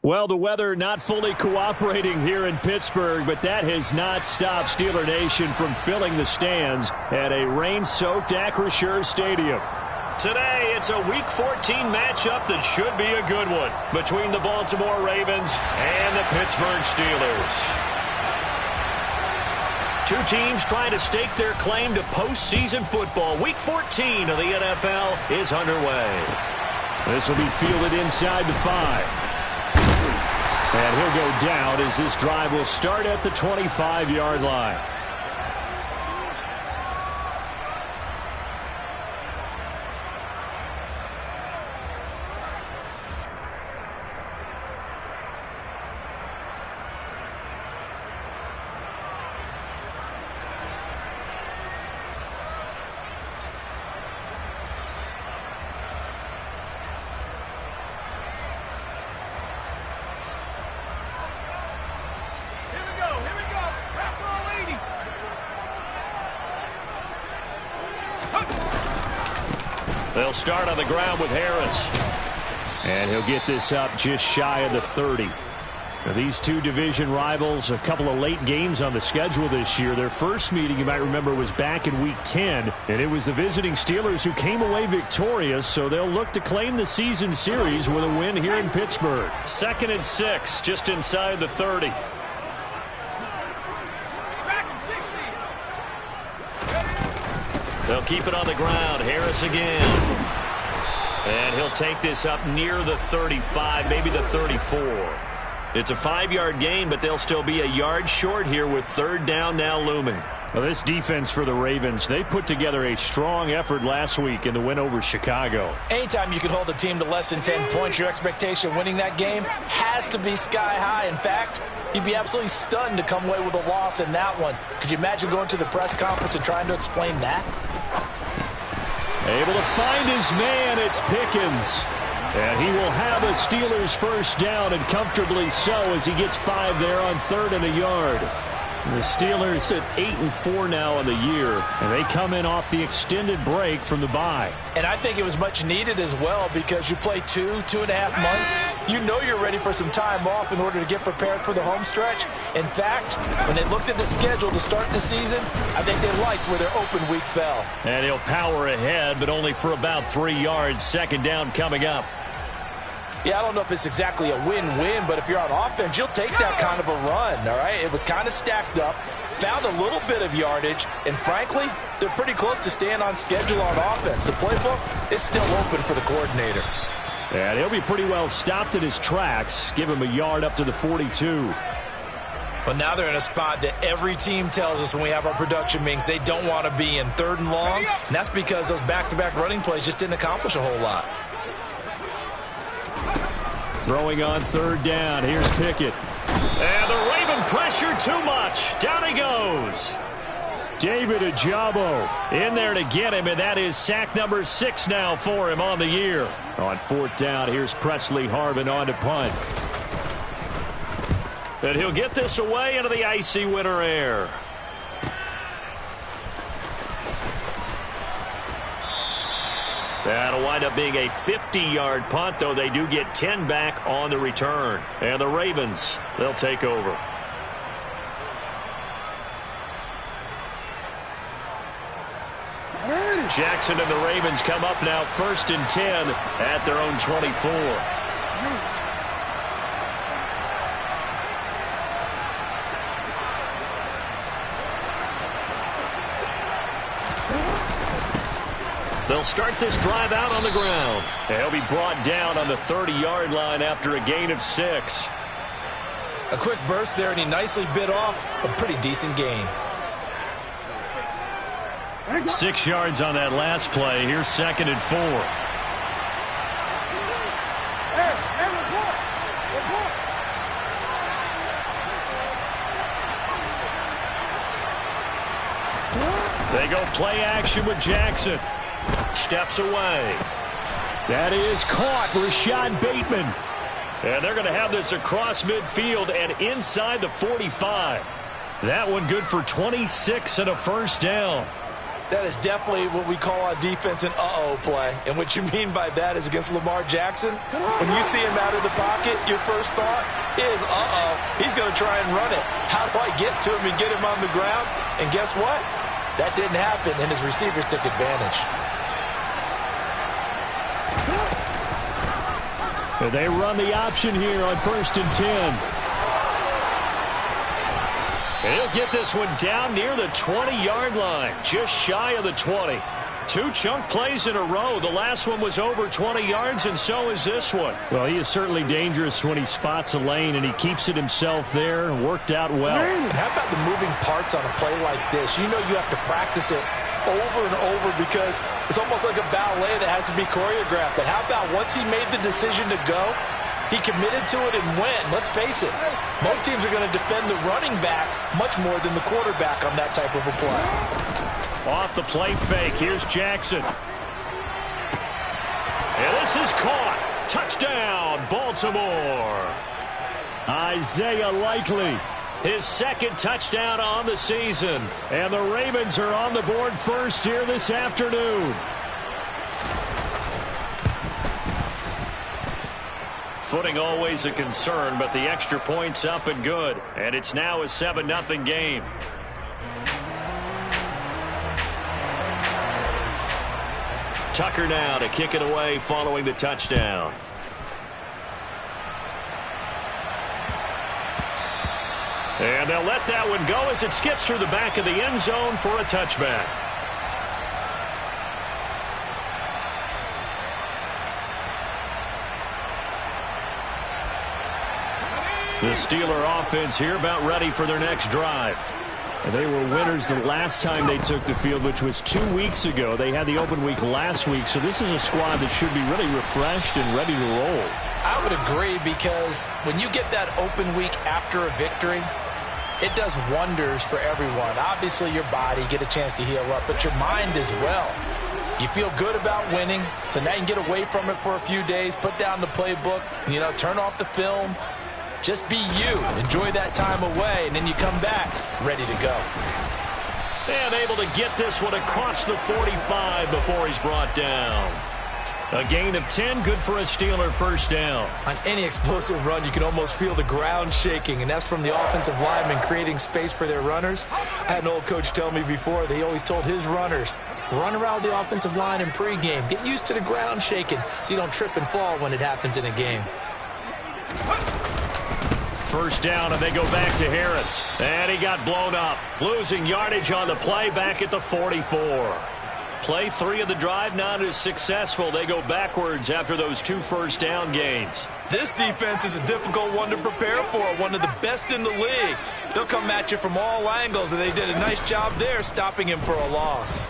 Well, the weather not fully cooperating here in Pittsburgh, but that has not stopped Steeler Nation from filling the stands at a rain-soaked Acrisure Stadium. Today, it's a Week 14 matchup that should be a good one between the Baltimore Ravens and the Pittsburgh Steelers. Two teams trying to stake their claim to postseason football. Week 14 of the NFL is underway. This will be fielded inside the 5. And he'll go down as this drive will start at the 25-yard line. They'll start on the ground with Harris. And he'll get this up just shy of the 30. Now, these two division rivals, a couple of late games on the schedule this year. Their first meeting, you might remember, was back in Week 10. And it was the visiting Steelers who came away victorious. So they'll look to claim the season series with a win here in Pittsburgh. 2nd and 6, just inside the 30. They'll keep it on the ground. Harris again. And he'll take this up near the 35, maybe the 34. It's a 5-yard gain, but they'll still be a yard short here with 3rd down now looming. Well, this defense for the Ravens, they put together a strong effort last week in the win over Chicago. Anytime you can hold a team to less than 10 points, your expectation winning that game has to be sky high. In fact, you'd be absolutely stunned to come away with a loss in that one. Could you imagine going to the press conference and trying to explain that? Able to find his man, it's Pickens. And he will have a Steelers first down, and comfortably so, as he gets 5 there on 3rd and a yard. The Steelers at 8-4 now on the year, and they come in off the extended break from the bye. And I think it was much needed as well, because you play 2.5 months. You know you're ready for some time off in order to get prepared for the home stretch. In fact, when they looked at the schedule to start the season, I think they liked where their open week fell. And he'll power ahead, but only for about 3 yards. 2nd down coming up. Yeah, I don't know if it's exactly a win-win, but if you're on offense, you'll take that kind of a run, all right? It was kind of stacked up, found a little bit of yardage, and frankly, they're pretty close to staying on schedule on offense. The playbook is still open for the coordinator. And he'll be pretty well stopped in his tracks. Give him a yard up to the 42. But now they're in a spot that every team tells us when we have our production meetings they don't want to be in 3rd and long, and that's because those back-to-back running plays just didn't accomplish a whole lot. Throwing on 3rd down. Here's Pickett. And the Raven pressure too much. Down he goes. David Ojabo in there to get him, and that is sack number 6 now for him on the year. On 4th down, here's Presley Harvin on to punt. And he'll get this away into the icy winter air. That'll wind up being a 50-yard punt, though they do get 10 back on the return. And the Ravens, they'll take over. Jackson and the Ravens come up now 1st and 10 at their own 24. They'll start this drive out on the ground. They'll be brought down on the 30-yard line after a gain of 6. A quick burst there, and he nicely bit off a pretty decent gain. 6 yards on that last play. Here's 2nd and 4. They go play action with Jackson. Steps away. That is caught. Rashad Bateman. And they're going to have this across midfield and inside the 45. That one good for 26 and a first down. That is definitely what we call on defense an uh-oh play. And what you mean by that is against Lamar Jackson, when you see him out of the pocket, your first thought is, uh-oh, he's going to try and run it. How do I get to him and get him on the ground? And guess what? That didn't happen, and his receivers took advantage. They run the option here on 1st and 10. And he'll get this one down near the 20-yard line, just shy of the 20. 2 chunk plays in a row. The last one was over 20 yards, and so is this one. Well, he is certainly dangerous when he spots a lane, and he keeps it himself there. Worked out well. And how about the moving parts on a play like this? You know you have to practice it over and over because it's almost like a ballet that has to be choreographed. But how about once he made the decision to go, he committed to it and went. Let's face it, most teams are going to defend the running back much more than the quarterback on that type of a play. Off the play fake, here's Jackson. And this is caught. Touchdown, Baltimore. Isaiah Likely, his 2nd touchdown on the season. And the Ravens are on the board first here this afternoon. Footing always a concern, but the extra point's up and good. And it's now a 7-0 game. Tucker now to kick it away following the touchdown. And they'll let that one go as it skips through the back of the end zone for a touchback. The Steeler offense here about ready for their next drive. They were winners the last time they took the field, which was 2 weeks ago. They had the open week last week, so this is a squad that should be really refreshed and ready to roll. I would agree, because when you get that open week after a victory, it does wonders for everyone. Obviously, your body, get a chance to heal up, but your mind as well. You feel good about winning, so now you can get away from it for a few days, put down the playbook, turn off the film. Just be you. Enjoy that time away, and then you come back ready to go. And able to get this one across the 45 before he's brought down. A gain of 10, good for a Steeler first down. On any explosive run, you can almost feel the ground shaking, and that's from the offensive linemen creating space for their runners. I had an old coach tell me before, he always told his runners, run around the offensive line in pregame. Get used to the ground shaking so you don't trip and fall when it happens in a game. First down, and they go back to Harris. And he got blown up. Losing yardage on the play back at the 44. Play 3 of the drive not as successful. They go backwards after those 2 first down gains. This defense is a difficult one to prepare for, one of the best in the league. They'll come at you from all angles, and they did a nice job there stopping him for a loss.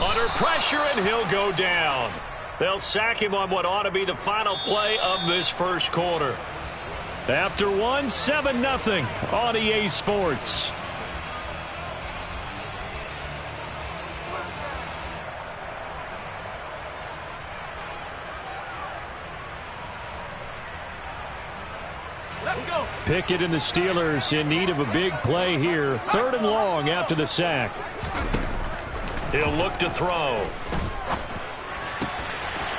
Under pressure, and he'll go down. They'll sack him on what ought to be the final play of this first quarter. After 7-0 on EA Sports. Let's go. Pickett and the Steelers in need of a big play here. 3rd and long after the sack. He'll look to throw.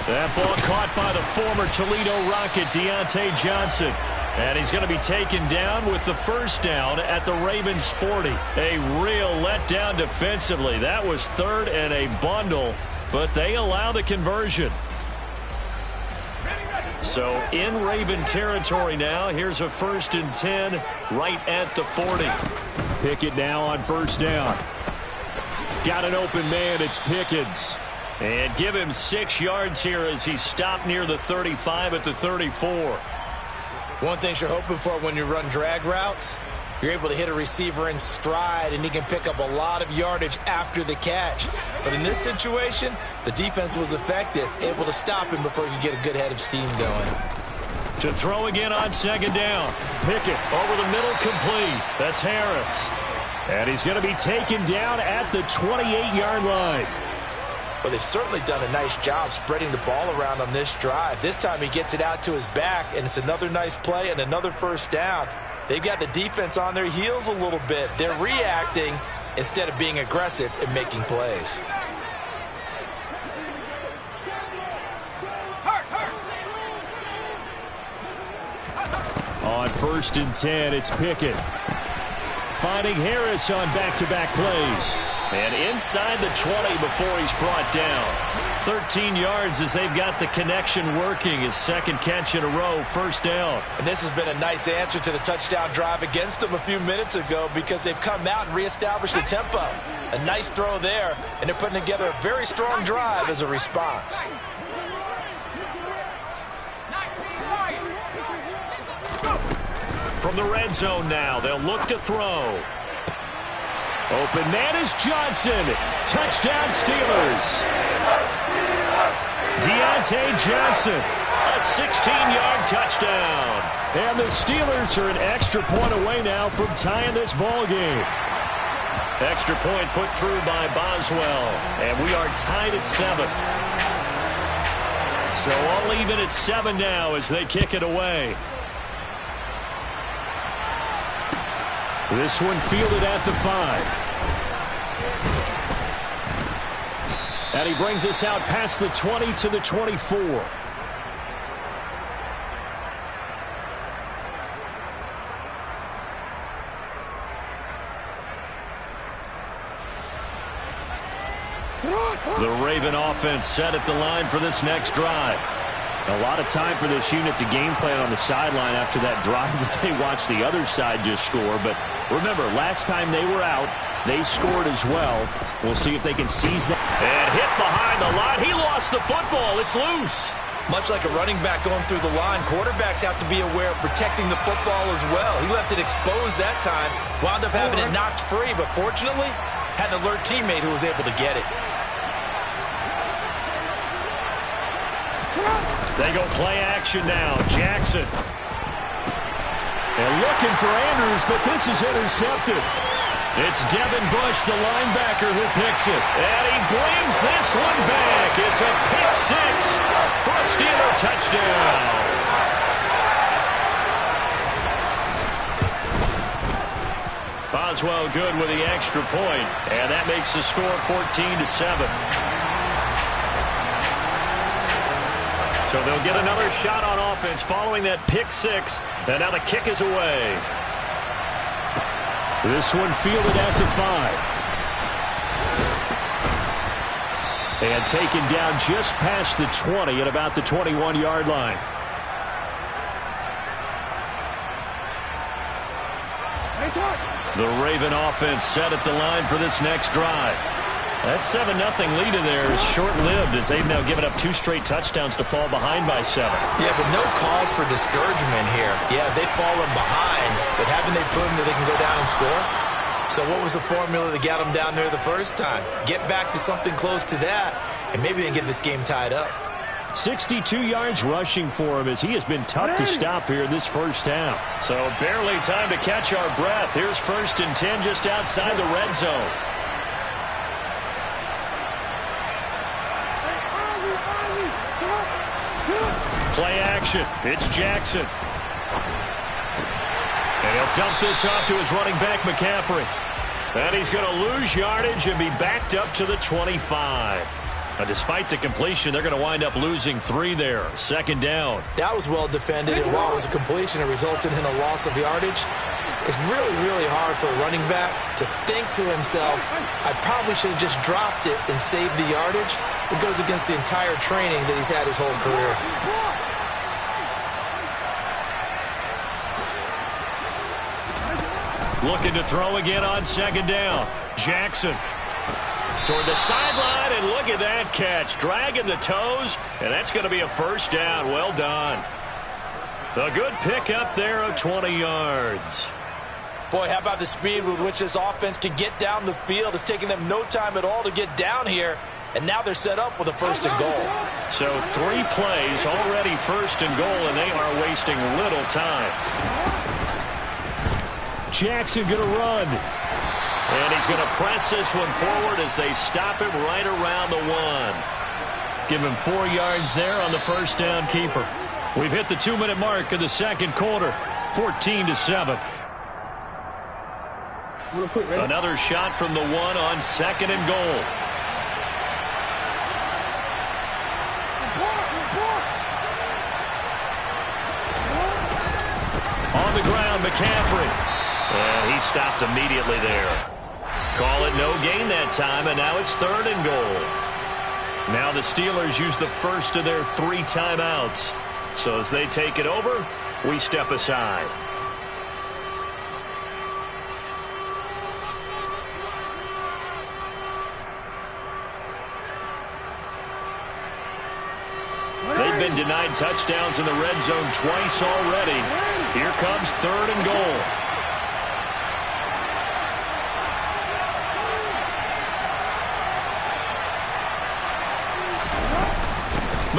That ball caught by the former Toledo Rocket, Deontay Johnson. And he's going to be taken down with the first down at the Ravens 40. A real letdown defensively. That was 3rd and a bundle, but they allow the conversion. So in Raven territory now. Here's a 1st and 10 right at the 40. Pickett now on first down. Got an open man. It's Pickens. And give him 6 yards here as he stopped near the 35 at the 34. One thing you're hoping for when you run drag routes, you're able to hit a receiver in stride, and he can pick up a lot of yardage after the catch. But in this situation, the defense was effective, able to stop him before he could get a good head of steam going. To throw again on 2nd down. Pickett over the middle, complete. That's Harris. And he's going to be taken down at the 28-yard line. Well, they've certainly done a nice job spreading the ball around on this drive. This time he gets it out to his back, and it's another nice play and another first down. They've got the defense on their heels a little bit. They're reacting, instead of being aggressive and making plays. On 1st and 10, it's Pickett. Finding Harris on back-to-back plays. And inside the 20 before he's brought down. 13 yards as they've got the connection working. His second catch in a row, 1st down. And this has been a nice answer to the touchdown drive against them a few minutes ago because they've come out and reestablished the tempo. A nice throw there, and they're putting together a very strong drive as a response. From the red zone now, they'll look to throw. Open man is Johnson. Touchdown Steelers. Deontay Johnson, a 16-yard touchdown. And the Steelers are an extra point away now from tying this ball game. Extra point put through by Boswell. And we are tied at 7. So all even at 7 now as they kick it away. This one fielded at the 5. And he brings us out past the 20 to the 24. The Raven offense set at the line for this next drive. A lot of time for this unit to game plan on the sideline after that drive that they watched the other side just score. But remember, last time they were out, they scored as well. We'll see if they can seize that. And hit behind the line. He lost the football. It's loose. Much like a running back going through the line, quarterbacks have to be aware of protecting the football as well. He left it exposed that time, wound up having it knocked free, but fortunately, had an alert teammate who was able to get it. They go play action now. Jackson. They're looking for Andrews, but this is intercepted. It's Devin Bush, the linebacker, who picks it. And he brings this one back. It's a pick 6 for a Steeler touchdown. Boswell good with the extra point, and that makes the score 14-7. So they'll get another shot on offense following that pick 6. And now the kick is away. This one fielded at the 5. And taken down just past the 20 at about the 21-yard line. The Raven offense set at the line for this next drive. That 7-0 lead of theirs is short-lived as they've now given up 2 straight touchdowns to fall behind by 7. Yeah, but no cause for discouragement here. Yeah, they've fallen behind, but haven't they proven that they can go down and score? So what was the formula that got them down there the first time? Get back to something close to that, and maybe they can get this game tied up. 62 yards rushing for him as he has been tough to stop here in this first half. So barely time to catch our breath. Here's 1st and 10 just outside the red zone. Play action. It's Jackson. And he'll dump this off to his running back, McCaffrey. And he's going to lose yardage and be backed up to the 25. Now, despite the completion, they're going to wind up losing 3 there. 2nd down. That was well defended, and while it was a completion, it resulted in a loss of yardage. It's really, really hard for a running back to think to himself, I probably should have just dropped it and saved the yardage. It goes against the entire training that he's had his whole career. Looking to throw again on 2nd down. Jackson toward the sideline, and look at that catch. Dragging the toes, and that's going to be a 1st down. Well done. A good pick up there of 20 yards. Boy, how about the speed with which this offense can get down the field? It's taking them no time at all to get down here, and now they're set up with a 1st and goal. So 3 plays, already 1st and goal, and they are wasting little time. Jackson going to run. And he's going to press this one forward as they stop him right around the 1. Give him 4 yards there on the 1st down keeper. We've hit the 2-minute mark of the 2nd quarter. 14-7. Another shot from the one on second and goal. On the ground, McCaffrey. And he stopped immediately there. Call it no gain that time, and now it's third and goal. Now the Steelers use the first of their 3 timeouts. So as they take it over, we step aside. They've been denied touchdowns in the red zone twice already. Here comes third and goal.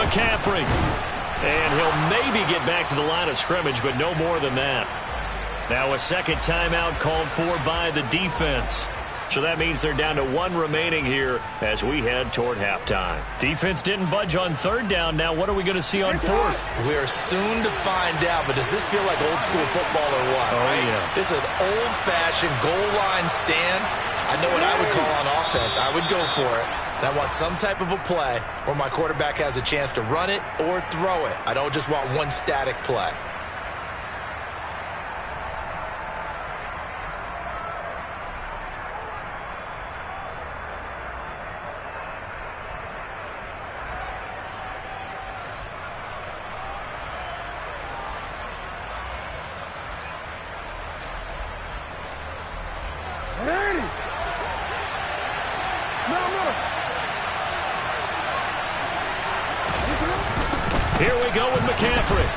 McCaffrey. And he'll maybe get back to the line of scrimmage, but no more than that. Now a second timeout called for by the defense. So that means they're down to 1 remaining here as we head toward halftime. Defense didn't budge on third down. Now what are we going to see on fourth? We're soon to find out, but does this feel like old school football or what? Oh, right? yeah. This is an old-fashioned goal line stand. I know what I would call on offense. I would go for it. And I want some type of a play where my quarterback has a chance to run it or throw it. I don't just want one static play. Here we go with McCaffrey.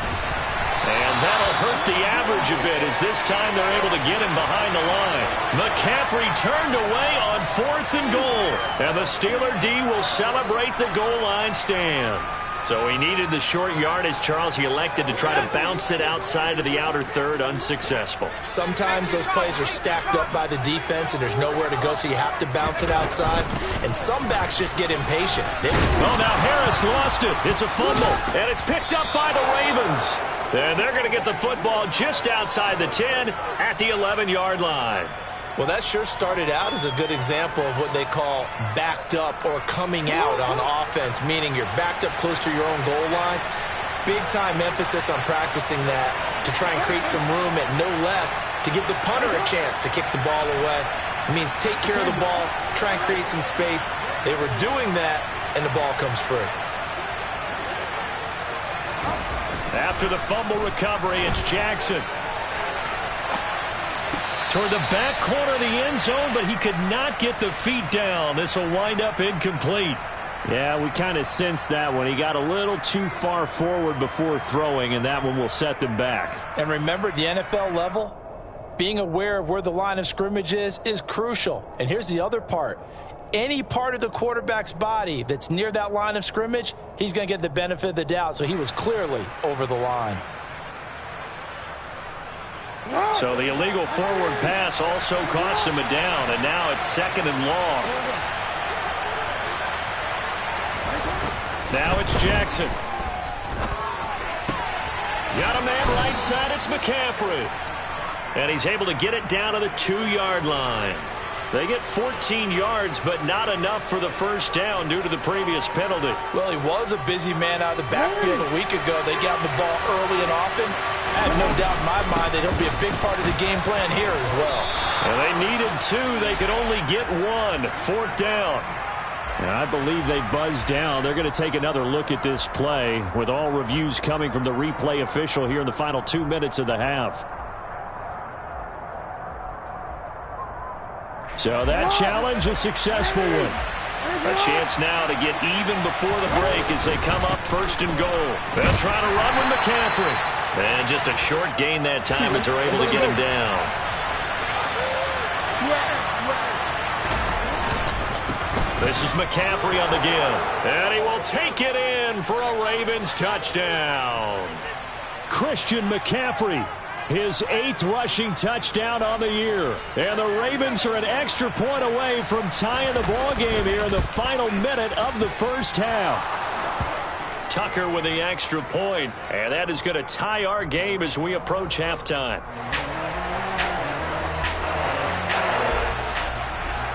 And that'll hurt the average a bit as this time they're able to get him behind the line. McCaffrey turned away on 4th and goal. And the Steeler D will celebrate the goal line stand. So he needed the short yardage, Charles. He elected to try to bounce it outside of the outer third, unsuccessful. Sometimes those plays are stacked up by the defense and there's nowhere to go, so you have to bounce it outside. And some backs just get impatient. Oh, now Harris lost it. It's a fumble, and it's picked up by the Ravens. And they're going to get the football just outside the 10 at the 11-yard line. Well, that sure started out as a good example of what they call backed up or coming out on offense, meaning you're backed up close to your own goal line. Big-time emphasis on practicing that to try and create some room at no less to give the punter a chance to kick the ball away. It means take care of the ball, try and create some space. They were doing that, and the ball comes free. After the fumble recovery, it's Jackson. Toward the back corner of the end zone, but he could not get the feet down. This will wind up incomplete. Yeah, we kind of sensed that one. He got a little too far forward before throwing, and that one will set them back. And remember, at the NFL level, being aware of where the line of scrimmage is crucial. And here's the other part. Any part of the quarterback's body that's near that line of scrimmage, he's going to get the benefit of the doubt. So he was clearly over the line. So the illegal forward pass also cost him a down, and now it's 2nd and long. Now it's Jackson. Got a man right side, it's McCaffrey. And he's able to get it down to the 2-yard line. They get 14 yards, but not enough for the first down due to the previous penalty. Well, he was a busy man out of the backfield a week ago. They got the ball early and often. I have no doubt in my mind that he'll be a big part of the game plan here as well. And they needed 2. They could only get 1. 4th down. And I believe they buzzed down. They're going to take another look at this play with all reviews coming from the replay official here in the final 2 minutes of the half. So that challenge, a successful one. A chance now to get even before the break as they come up 1st and goal. They'll try to run with McCaffrey. And just a short gain that time as they're able to get him down. This is McCaffrey on the give. And he will take it in for a Ravens touchdown. Christian McCaffrey. His 8th rushing touchdown on the year. And the Ravens are an extra point away from tying the ball game here in the final minute of the first half. Tucker with the extra point, and that is going to tie our game as we approach halftime.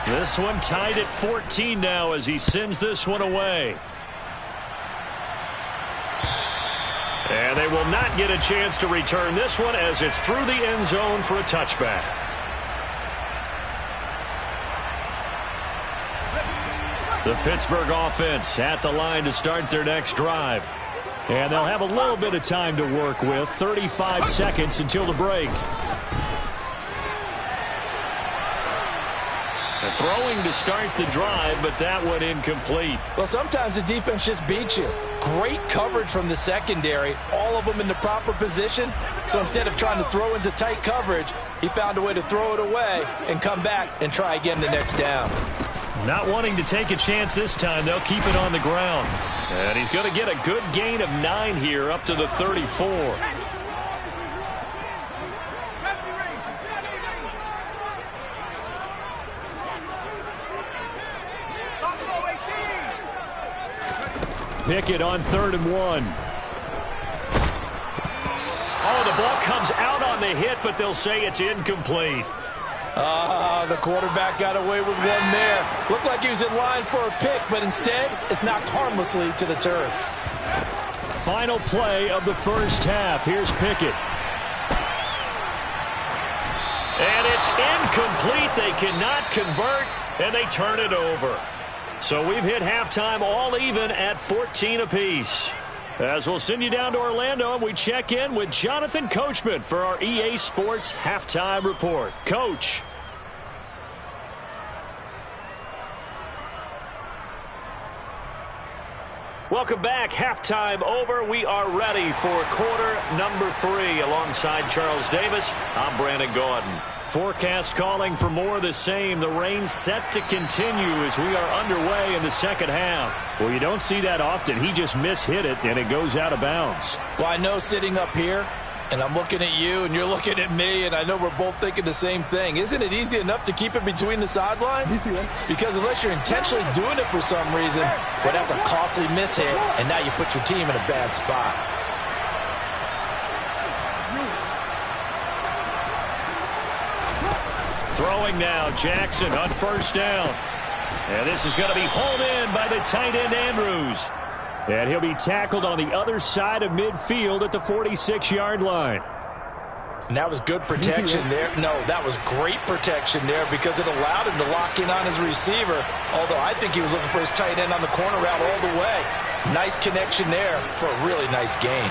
This one tied at 14 now as he sends this one away. And they will not get a chance to return this one as it's through the end zone for a touchback. The Pittsburgh offense at the line to start their next drive. And they'll have a little bit of time to work with. 35 seconds until the break. Throwing to start the drive, but that one incomplete. Well, sometimes the defense just beats you. Great coverage from the secondary, all of them in the proper position. So instead of trying to throw into tight coverage, he found a way to throw it away and come back and try again the next down. Not wanting to take a chance this time, they'll keep it on the ground. And he's going to get a good gain of 9 here up to the 34. Pickett on 3rd and 1. Oh, the ball comes out on the hit, but they'll say it's incomplete. The quarterback got away with one there. Looked like he was in line for a pick, but instead it's knocked harmlessly to the turf. Final play of the first half. Here's Pickett. And it's incomplete. They cannot convert, and they turn it over. So we've hit halftime all even at 14 apiece. As we'll send you down to Orlando, and we check in with Jonathan Coachman for our EA Sports Halftime Report. Coach. Welcome back. Halftime over. We are ready for quarter number 3. Alongside Charles Davis, I'm Brandon Gaudin. Forecast calling for more of the same. The rain set to continue as we are underway in the second half. Well, you don't see that often. He just mishit it, and it goes out of bounds. Well, I know sitting up here, and I'm looking at you, and you're looking at me, and I know we're both thinking the same thing. Isn't it easy enough to keep it between the sidelines? Because unless you're intentionally doing it for some reason, well, that's a costly mishit, and now you put your team in a bad spot. Throwing now, Jackson on 1st down. And this is going to be hauled in by the tight end, Andrews. And he'll be tackled on the other side of midfield at the 46-yard line. And that was good protection there. No, that was great protection there because it allowed him to lock in on his receiver. Although I think he was looking for his tight end on the corner route all the way. Nice connection there for a really nice gain.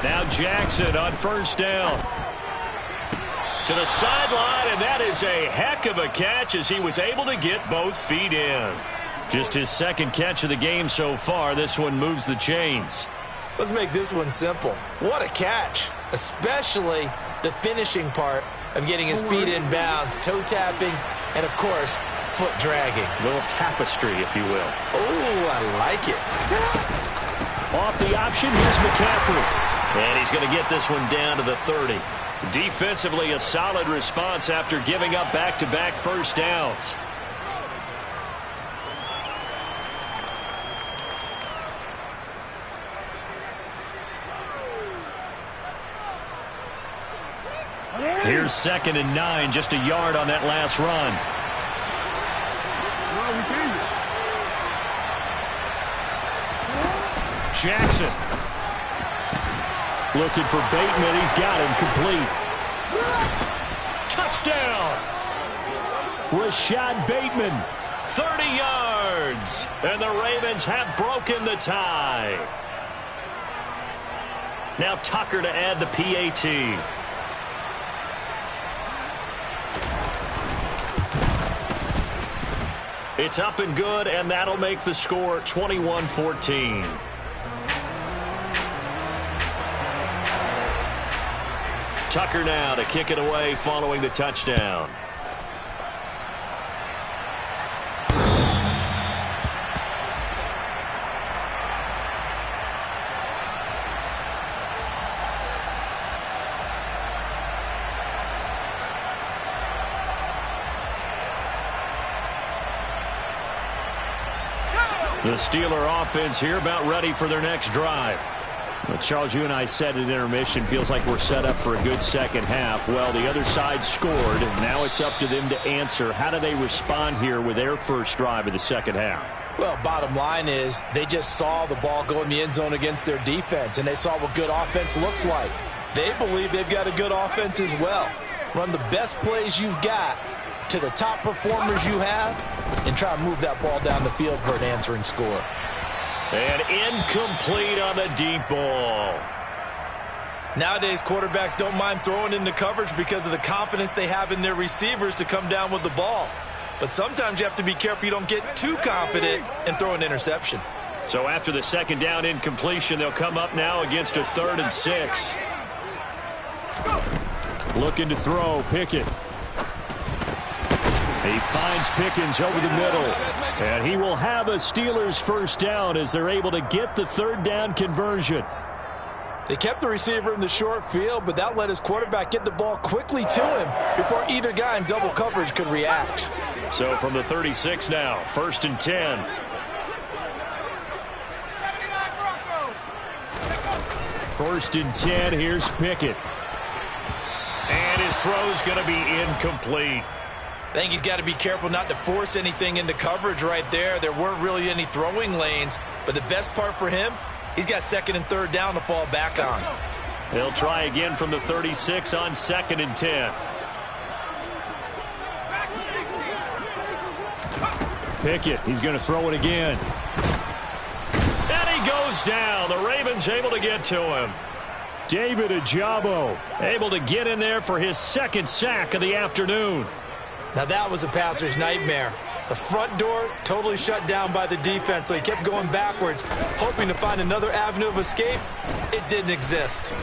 Now Jackson on 1st down. To the sideline, and that is a heck of a catch as he was able to get both feet in. Just his 2nd catch of the game so far. This one moves the chains. Let's make this one simple. What a catch, especially the finishing part of getting his feet in bounds, toe tapping, and of course, foot dragging. A little tapestry, if you will. Oh, I like it. Off the option, here's McCaffrey. And he's going to get this one down to the 30. Defensively, a solid response after giving up back-to-back first downs. Here's 2nd and 9, just a yard on that last run. Jackson. Looking for Bateman. He's got him complete. Touchdown! Rashad Bateman. 30 yards. And the Ravens have broken the tie. Now Tucker to add the PAT. It's up and good, and that'll make the score 21-14. Tucker now to kick it away following the touchdown. The Steeler offense here about ready for their next drive. Well, Charles, you and I said at intermission, feels like we're set up for a good second half. Well, the other side scored, and now it's up to them to answer. How do they respond here with their first drive of the second half? Well, bottom line is they just saw the ball go in the end zone against their defense, and they saw what good offense looks like. They believe they've got a good offense as well. Run the best plays you've got to the top performers you have, and try to move that ball down the field for an answering score. And incomplete on the deep ball. Nowadays, quarterbacks don't mind throwing into coverage because of the confidence they have in their receivers to come down with the ball. But sometimes you have to be careful you don't get too confident and throw an interception. So after the second down incompletion, they'll come up now against a 3rd and 6. Looking to throw, Pickett. He finds Pickens over the middle. And he will have a Steelers first down as they're able to get the 3rd down conversion. They kept the receiver in the short field, but that let his quarterback get the ball quickly to him before either guy in double coverage could react. So from the 36 now, 1st and 10. First and 10, here's Pickett. And his throw's going to be incomplete. I think he's got to be careful not to force anything into coverage right there. There weren't really any throwing lanes, but the best part for him, he's got 2nd and 3rd down to fall back on. He'll try again from the 36 on 2nd and 10. Pickett, he's going to throw it again. And he goes down. The Ravens able to get to him. David Ojabo able to get in there for his 2nd sack of the afternoon. Now that was a passer's nightmare. The front door totally shut down by the defense, so he kept going backwards, hoping to find another avenue of escape. It didn't exist.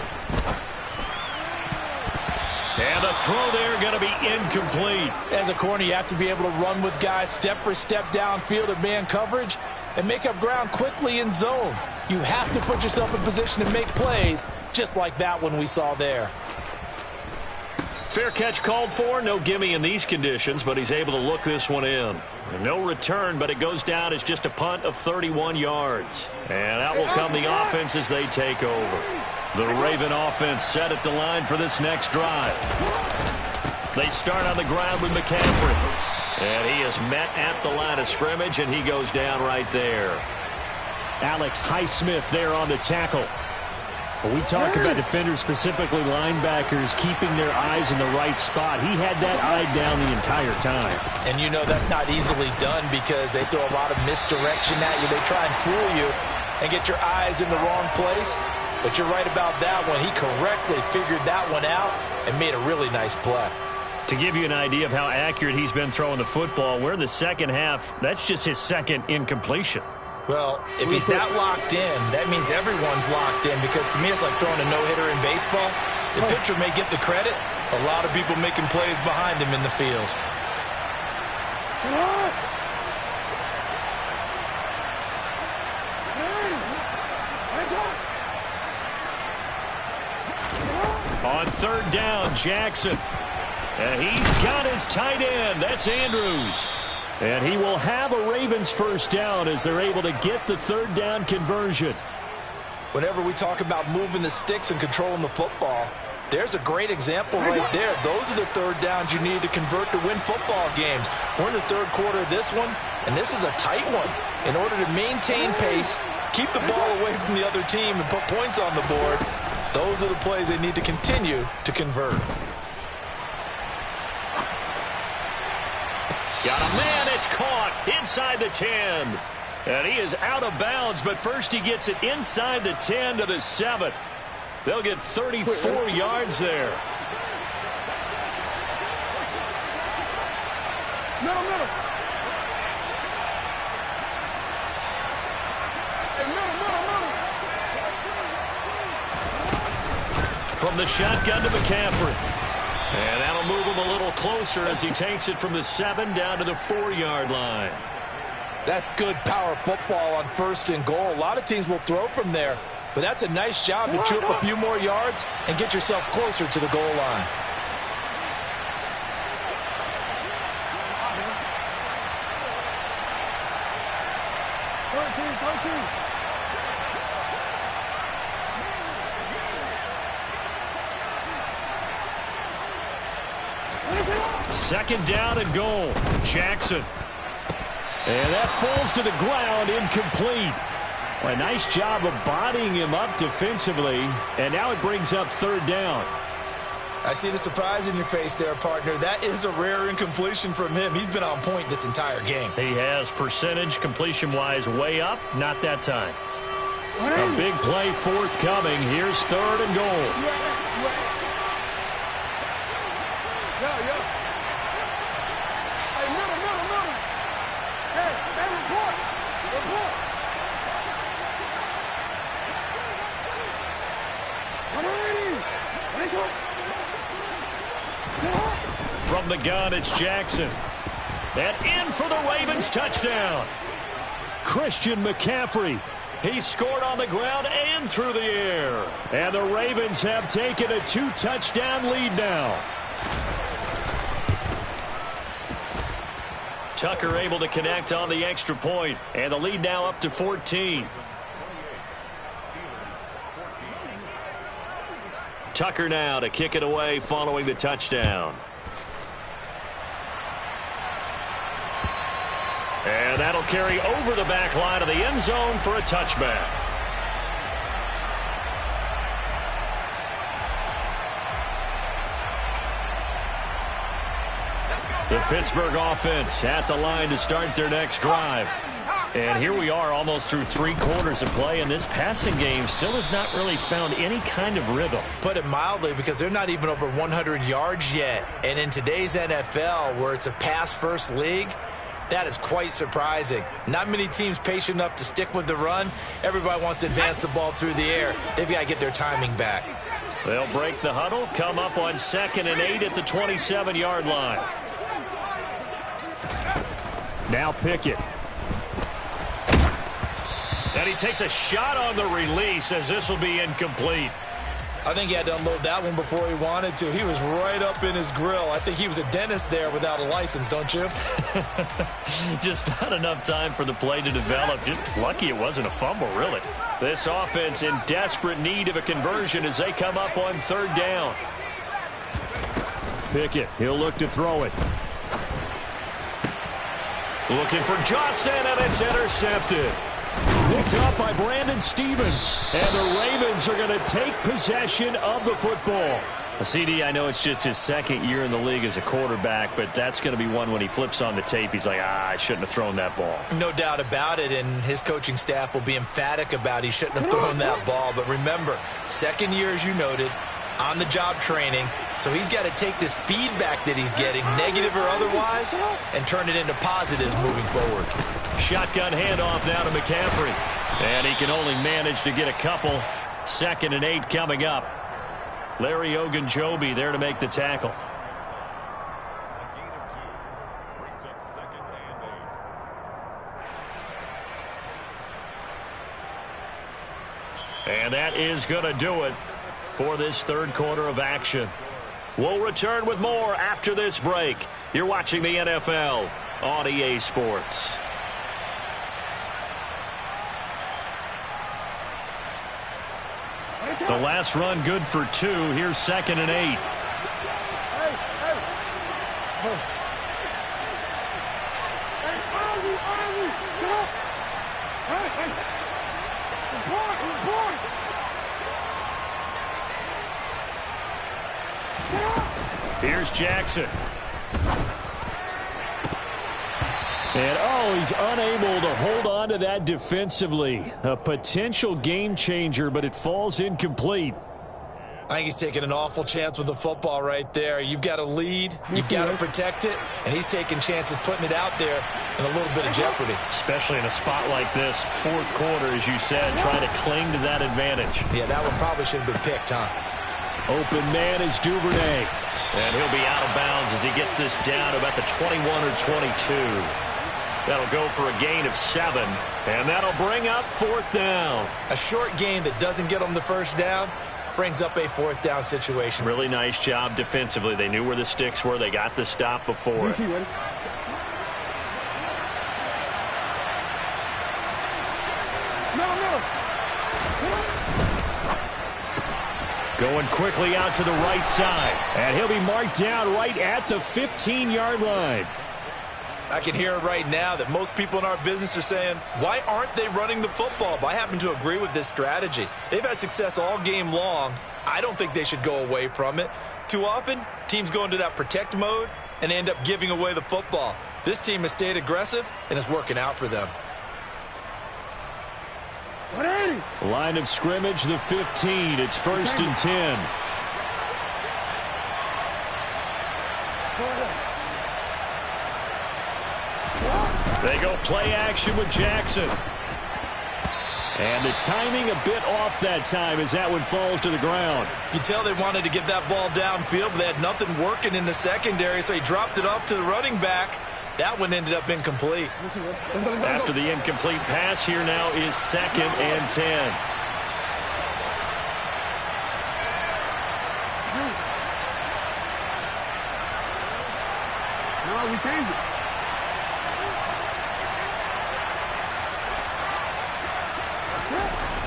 And the throw there going to be incomplete. As a corner, you have to be able to run with guys step for step downfield at man coverage and make up ground quickly in zone. You have to put yourself in position to make plays, just like that one we saw there. Fair catch called for. No gimme in these conditions, but he's able to look this one in. And no return, but it goes down as just a punt of 31 yards. And out will come the offense as they take over. The Raven offense set at the line for this next drive. They start on the ground with McCaffrey. And he is met at the line of scrimmage, and he goes down right there. Alex Highsmith there on the tackle. When we talk about defenders, specifically linebackers, keeping their eyes in the right spot, he had that eye down the entire time. And you know that's not easily done because they throw a lot of misdirection at you. They try and fool you and get your eyes in the wrong place. But you're right about that one. He correctly figured that one out and made a really nice play. To give you an idea of how accurate he's been throwing the football, we're in the second half. That's just his 2nd incompletion. Well, if he's that locked in, that means everyone's locked in because to me it's like throwing a no-hitter in baseball. The pitcher may get the credit. A lot of people making plays behind him in the field. On 3rd down, Jackson. And he's got his tight end. That's Andrews. And he will have a Ravens first down as they're able to get the 3rd down conversion. Whenever we talk about moving the sticks and controlling the football, there's a great example right there. Those are the 3rd downs you need to convert to win football games. We're in the 3rd quarter of this one, and this is a tight one. In order to maintain pace, keep the ball away from the other team, and put points on the board, those are the plays they need to continue to convert. Got a man, it's caught inside the 10. And he is out of bounds, but first he gets it inside the 10 to the 7. They'll get 34 yards there. From the shotgun to McCaffrey. And that'll move him a little closer as he takes it from the 7 down to the 4-yard line. That's good power football on 1st and goal. A lot of teams will throw from there, but that's a nice job to chew up a few more yards and get yourself closer to the goal line. Second down and goal. Jackson. And that falls to the ground, incomplete. A nice job of bodying him up defensively, and now it brings up third down. I see the surprise in your face there, partner. That is a rare incompletion from him. He's been on point this entire game. He has percentage completion-wise way up, not that time. A big play forthcoming. Here's third and goal. From the gun, it's Jackson. And in for the Ravens touchdown. Christian McCaffrey. He scored on the ground and through the air. And the Ravens have taken a 2-touchdown lead now. Tucker able to connect on the extra point. And the lead now up to 14. Tucker now to kick it away following the touchdown. And that'll carry over the back line of the end zone for a touchback. The Pittsburgh offense at the line to start their next drive. And here we are almost through 3 quarters of play, and this passing game still has not really found any kind of rhythm. Put it mildly, because they're not even over 100 yards yet. And in today's NFL, where it's a pass-first league, that is quite surprising. Not many teams patient enough to stick with the run. Everybody wants to advance the ball through the air. They've got to get their timing back. They'll break the huddle, come up on 2nd and 8 at the 27-yard line. Now Pickett. And he takes a shot on the release as this will be incomplete. I think he had to unload that one before he wanted to. He was right up in his grill. I think he was a dentist there without a license, don't you? Just not enough time for the play to develop. Just lucky it wasn't a fumble, really. This offense in desperate need of a conversion as they come up on 3rd down. Pickett, he'll look to throw it. Looking for Johnson, and it's intercepted. Picked up by Brandon Stevens. And the Ravens are going to take possession of the football. CD, I know it's just his 2nd year in the league as a quarterback, but that's going to be one when he flips on the tape. He's like, I shouldn't have thrown that ball. No doubt about it, and his coaching staff will be emphatic about he shouldn't have thrown that ball. But remember, 2nd year, as you noted, on-the-job training. So he's got to take this feedback that he's getting, negative or otherwise, and turn it into positives moving forward. Shotgun handoff now to McCaffrey. And he can only manage to get a couple. 2nd and 8 coming up. Larry Ogunjobi there to make the tackle. And that is going to do it for this 3rd quarter of action. We'll return with more after this break. You're watching the NFL on EA Sports. The last run good for 2. Here's 2nd and 8. Here's Jackson. And, he's unable to hold on to that defensively. A potential game changer, but it falls incomplete. I think he's taking an awful chance with the football right there. You've got to lead, you've got to protect it, and he's taking chances putting it out there in a little bit of jeopardy. Especially in a spot like this, 4th quarter, as you said, trying to cling to that advantage. Yeah, that one probably should have been picked, huh? Open man is Duvernay. And he'll be out of bounds as he gets this down to about the 21 or 22. That'll go for a gain of 7. And that'll bring up 4th down. A short gain that doesn't get them the 1st down brings up a 4th down situation. Really nice job defensively. They knew where the sticks were. They got the stop before it. Going quickly out to the right side. And he'll be marked down right at the 15-yard line. I can hear it right now that most people in our business are saying, why aren't they running the football? But I happen to agree with this strategy. They've had success all game long. I don't think they should go away from it. Too often, teams go into that protect mode and end up giving away the football. This team has stayed aggressive, and it's working out for them. Line of scrimmage, the 15. It's 1st and 10. They go play action with Jackson. And the timing a bit off that time as that one falls to the ground. You can tell they wanted to get that ball downfield, but they had nothing working in the secondary, so he dropped it off to the running back. That one ended up incomplete. After the incomplete pass, here now is 2nd and 10. No, we changed it.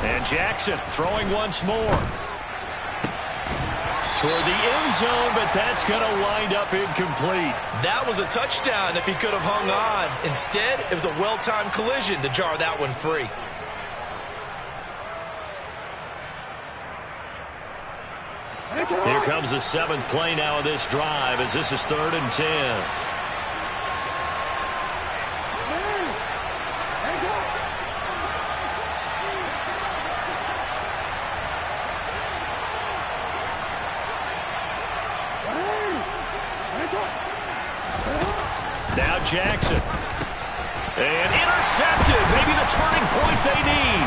And Jackson throwing once more. Toward the end zone, but that's going to wind up incomplete. That was a touchdown if he could have hung on. Instead, it was a well-timed collision to jar that one free. Here comes the 7th play now of this drive as this is 3rd and 10. Now Jackson. And intercepted. Maybe the turning point they need.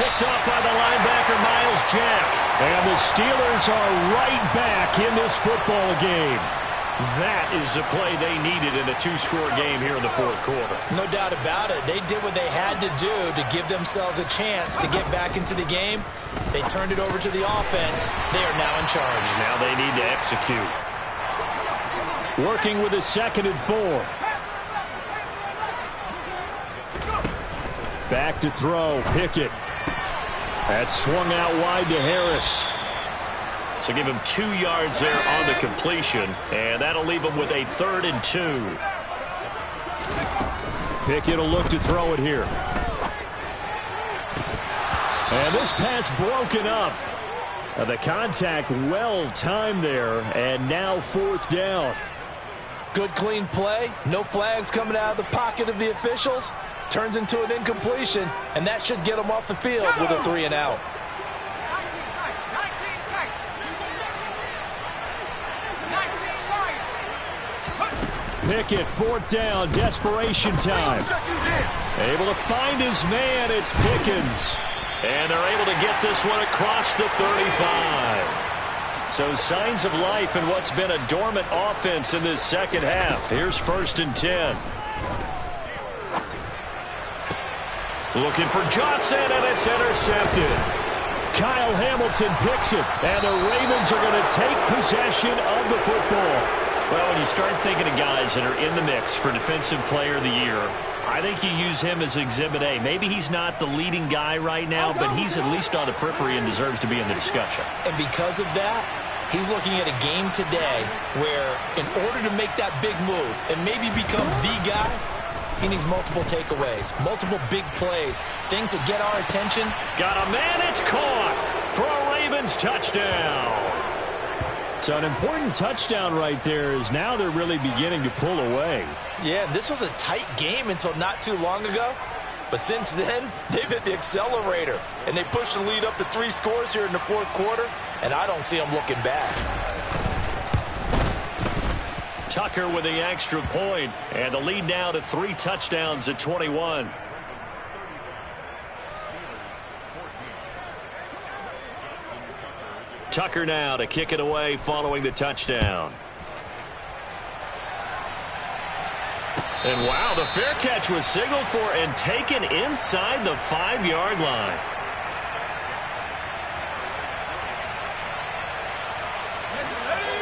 Picked up by the linebacker, Miles Jack. And the Steelers are right back in this football game. That is the play they needed in a 2-score game here in the 4th quarter. No doubt about it. They did what they had to do to give themselves a chance to get back into the game. They turned it over to the offense. They are now in charge. Now they need to execute. Working with a 2nd and 4. Back to throw. Pickett. That's swung out wide to Harris. So give him 2 yards there on the completion, and that'll leave him with a 3rd and 2. Pickett will look to throw it here. And this pass broken up. The contact well timed there, and now 4th down. Good clean play. No flags coming out of the pocket of the officials. Turns into an incompletion, and that should get them off the field with a 3 and out. Pickett, 4th down, desperation time. Able to find his man, it's Pickens. And they're able to get this one across the 35. So signs of life in what's been a dormant offense in this 2nd half. Here's 1st and 10. Looking for Johnson, and it's intercepted. Kyle Hamilton picks it, and the Ravens are going to take possession of the football. Well, when you start thinking of guys that are in the mix for Defensive Player of the Year, I think you use him as Exhibit A. Maybe he's not the leading guy right now, but he's at least on the periphery and deserves to be in the discussion. And because of that, he's looking at a game today where in order to make that big move and maybe become the guy, he needs multiple takeaways, multiple big plays, things that get our attention. Got a man, it's caught for a Ravens touchdown. So an important touchdown right there is now they're really beginning to pull away. Yeah, this was a tight game until not too long ago. But since then, they've hit the accelerator. And they pushed the lead up to 3 scores here in the 4th quarter. And I don't see them looking back. Tucker with the extra point. And the lead now to 3 touchdowns at 21. Tucker now to kick it away following the touchdown. And wow, the fair catch was signaled for and taken inside the 5-yard line.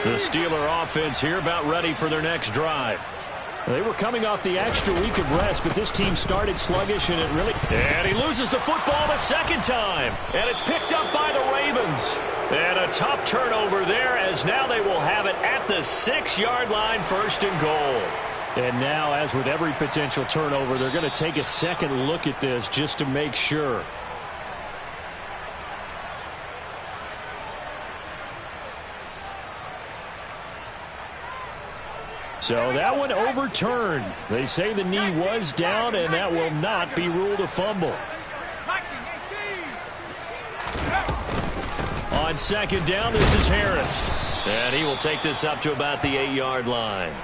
The Steeler offense here about ready for their next drive. They were coming off the extra week of rest, but this team started sluggish, and it really... And he loses the football the 2nd time. And it's picked up by the Ravens. And a A tough turnover there, as now they will have it at the 6-yard line, 1st and goal. And now, as with every potential turnover, they're going to take a second look at this just to make sure. So that one overturned. They say the knee was down, and that will not be ruled a fumble. On 2nd down, this is Harris. And he will take this up to about the 8-yard line.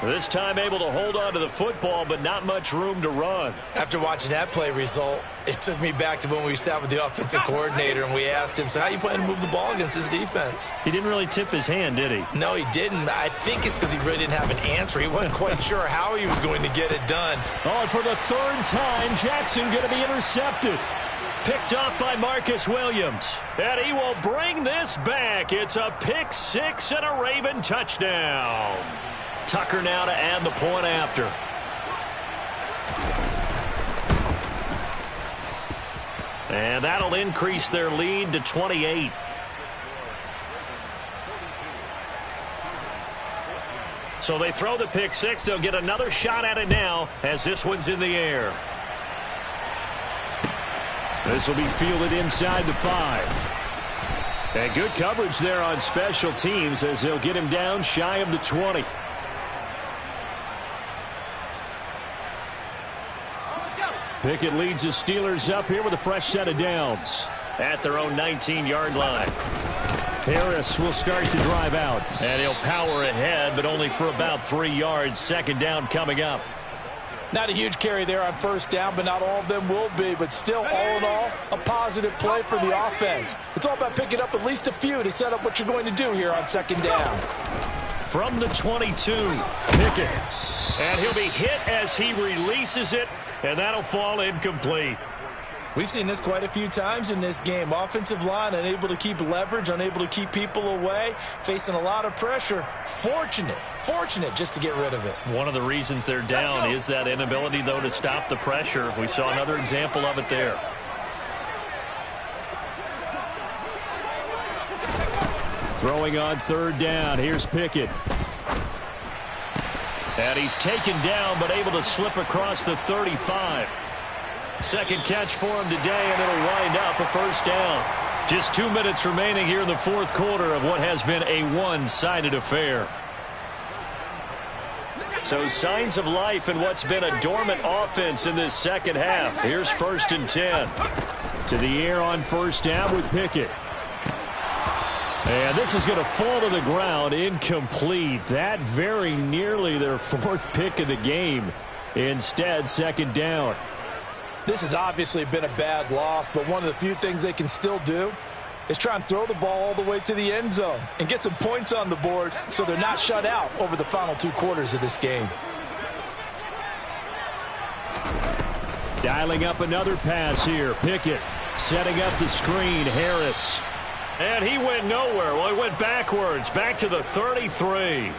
This time able to hold on to the football, but not much room to run. After watching that play result, it took me back to when we sat with the offensive coordinator and we asked him, so how you plan to move the ball against this defense? He didn't really tip his hand, did he? No, he didn't. I think it's because he really didn't have an answer. He wasn't quite sure how he was going to get it done. Oh, and for the 3rd time, Jackson going to be intercepted. Picked off by Marcus Williams. And he will bring this back. It's a pick 6 and a Raven touchdown. Tucker now to add the point after. And that'll increase their lead to 28. So they throw the pick 6. They'll get another shot at it now as this one's in the air. This will be fielded inside the 5. And good coverage there on special teams as they'll get him down shy of the 20. Pickett leads the Steelers up here with a fresh set of downs at their own 19-yard line. Harris will start to drive out, and he'll power ahead, but only for about 3 yards. 2nd down coming up. Not a huge carry there on 1st down, but not all of them will be. But still, all in all, a positive play for the offense. It's all about picking up at least a few to set up what you're going to do here on 2nd down. From the 22, Pickett. And he'll be hit as he releases it, and that'll fall incomplete. We've seen this quite a few times in this game. Offensive line unable to keep leverage, unable to keep people away, facing a lot of pressure. Fortunate just to get rid of it. One of the reasons they're down is that inability, though, to stop the pressure. We saw another example of it there. Throwing on 3rd down. Here's Pickett. And he's taken down, but able to slip across the 35. 2nd catch for him today, and it'll wind up a 1st down. Just 2 minutes remaining here in the 4th quarter of what has been a one-sided affair. So signs of life in what's been a dormant offense in this 2nd half. Here's 1st and 10. To the air on 1st down with Pickett. And this is going to fall to the ground, incomplete. That very nearly their 4th pick of the game. Instead, 2nd down. This has obviously been a bad loss, but one of the few things they can still do is try and throw the ball all the way to the end zone and get some points on the board so they're not shut out over the final 2 quarters of this game. Dialing up another pass here. Pickett setting up the screen. Harris. And he went nowhere. Well, he went backwards, back to the 33.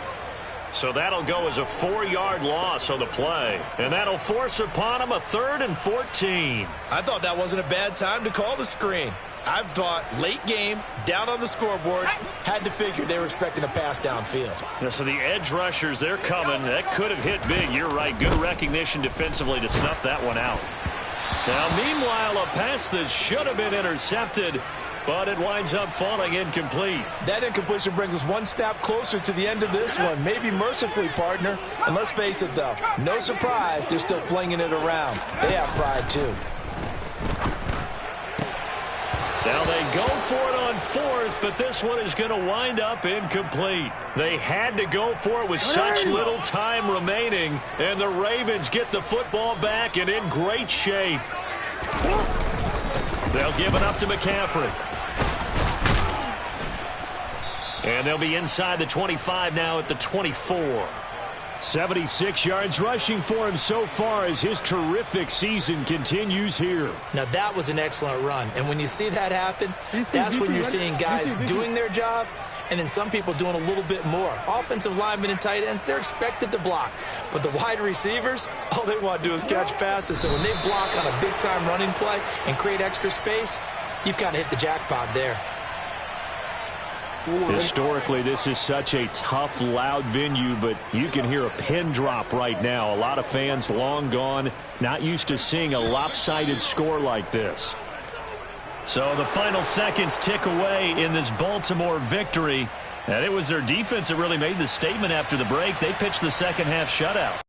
So that'll go as a 4-yard loss on the play. And that'll force upon him a 3rd and 14. I thought that wasn't a bad time to call the screen. I thought late game, down on the scoreboard, had to figure they were expecting a pass downfield. Yeah, so the edge rushers, they're coming. That could have hit big. You're right. Good recognition defensively to snuff that one out. Now, meanwhile, a pass that should have been intercepted, but it winds up falling incomplete. That incompletion brings us one step closer to the end of this one. Maybe mercifully, partner. And let's face it, though, no surprise they're still flinging it around. They have pride, too. Now they go for it on 4th, but this one is going to wind up incomplete. They had to go for it with such little time remaining, and the Ravens get the football back and in great shape. They'll give it up to McCaffrey. And they'll be inside the 25 now at the 24. 76 yards rushing for him so far as his terrific season continues here. Now that was an excellent run. And when you see that happen, that's when you're seeing guys doing their job and then some people doing a little bit more. Offensive linemen and tight ends, they're expected to block. But the wide receivers, all they want to do is catch passes. So when they block on a big-time running play and create extra space, you've kind of hit the jackpot there. Historically, this is such a tough, loud venue, but you can hear a pin drop right now. A lot of fans long gone, not used to seeing a lopsided score like this. So the final seconds tick away in this Baltimore victory. And it was their defense that really made the statement after the break. They pitched the second half shutout.